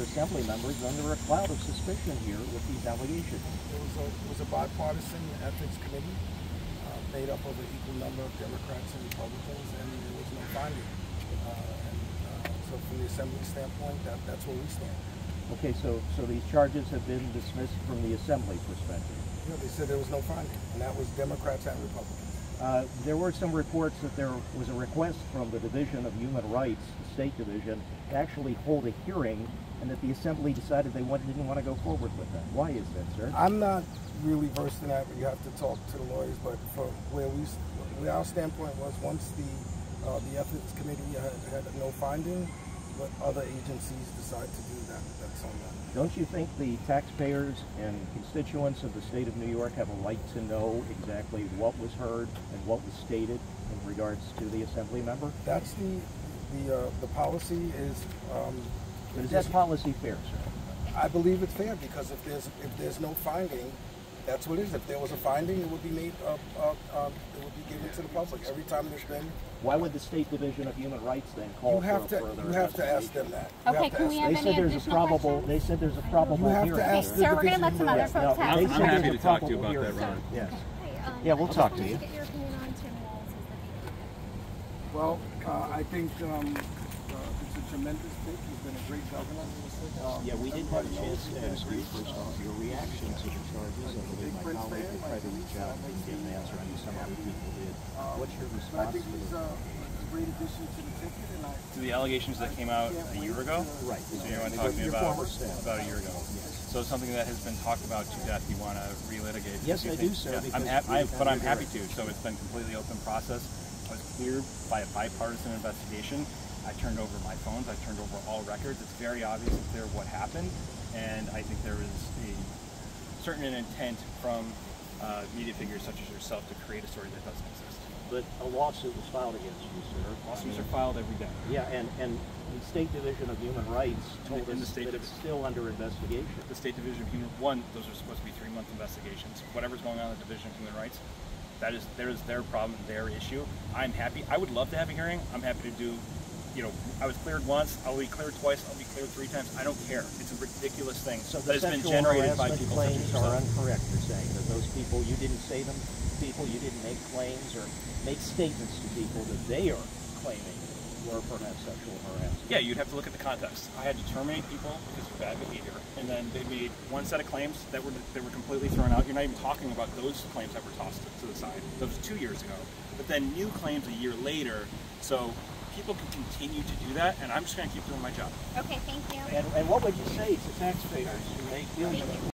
Assembly members under a cloud of suspicion here with these allegations. It was a bipartisan ethics committee made up of an equal number of Democrats and Republicans, and there was no finding. So from the Assembly standpoint, that's where we stand. Okay, so these charges have been dismissed from the Assembly perspective. Yeah, they said there was no finding, and that was Democrats and Republicans. There were some reports that there was a request from the Division of Human Rights, the State Division, to actually hold a hearing, and that the Assembly decided they didn't want to go forward with that. Why is that, sir? I'm not really versed in that, but you have to talk to the lawyers. But from where our standpoint was, once the ethics committee had no finding, but other agencies decide to do that, that's on them. Don't you think the taxpayers and constituents of the state of New York have a right to know exactly what was heard and what was stated in regards to the Assembly member? That's the policy is. But is that policy fair, sir? I believe it's fair because if there's no finding, that's what it is. If there was a finding, it would be made it would be given to the public. Every time there's been. Why would the State Division of Human Rights then call for a further You have to ask them that. Okay, can we have any additional questions? They said there's a probable You have hearing. to ask Sir, we're going to let some other folks have I'm happy to talk to you about that, Ron. Yes. Hey, Yeah, we'll talk to you. Get your opinion on Tim Walz as the VP. Well, I think it's a tremendous pick. He's been a great governor. Yeah, we didn't have a chance to ask you first off your reaction to the charges. I believe my colleague had tried to reach out and get an answer. I knew some other people did. What's your response? I think he's a great addition to the ticket. To the allegations that came out a year ago? Right. So you want to talk to me about a year ago? Yes. So it's something that has been talked about to death. You want to relitigate? Yes, I do, sir. Yeah, but I'm happy to. So it's been a completely open process. I was cleared by a bipartisan investigation. I turned over my phones. I turned over all records. It's very obvious and clear what happened, and I think there is a certain intent from media figures such as yourself to create a story that doesn't exist. But a lawsuit was filed against you, sir. Lawsuits are filed every day. Yeah, and the State Division of Human Rights told us that it's still under investigation. The State Division of Human Rights, those are supposed to be 3-month investigations. Whatever's going on in the Division of Human Rights, that is their problem, their issue. I'm happy. I would love to have a hearing. I'm happy to do. I was cleared once, I'll be cleared twice, I'll be cleared 3 times. I don't care. It's a ridiculous thing So that the has been sexual generated by harassment people claims such as are yourself. incorrect, you're saying, that those people, you didn't say them, people, you didn't make claims or make statements to people that they are claiming were perhaps sexual harassment. Yeah, you'd have to look at the context. I had to terminate people because of bad behavior, and then they made one set of claims that were completely thrown out. You're not even talking about those claims that were tossed to the side. That was 2 years ago. But then new claims a year later, so people can continue to do that, and I'm just going to keep doing my job. Okay, thank you. And what would you say to taxpayers who may feel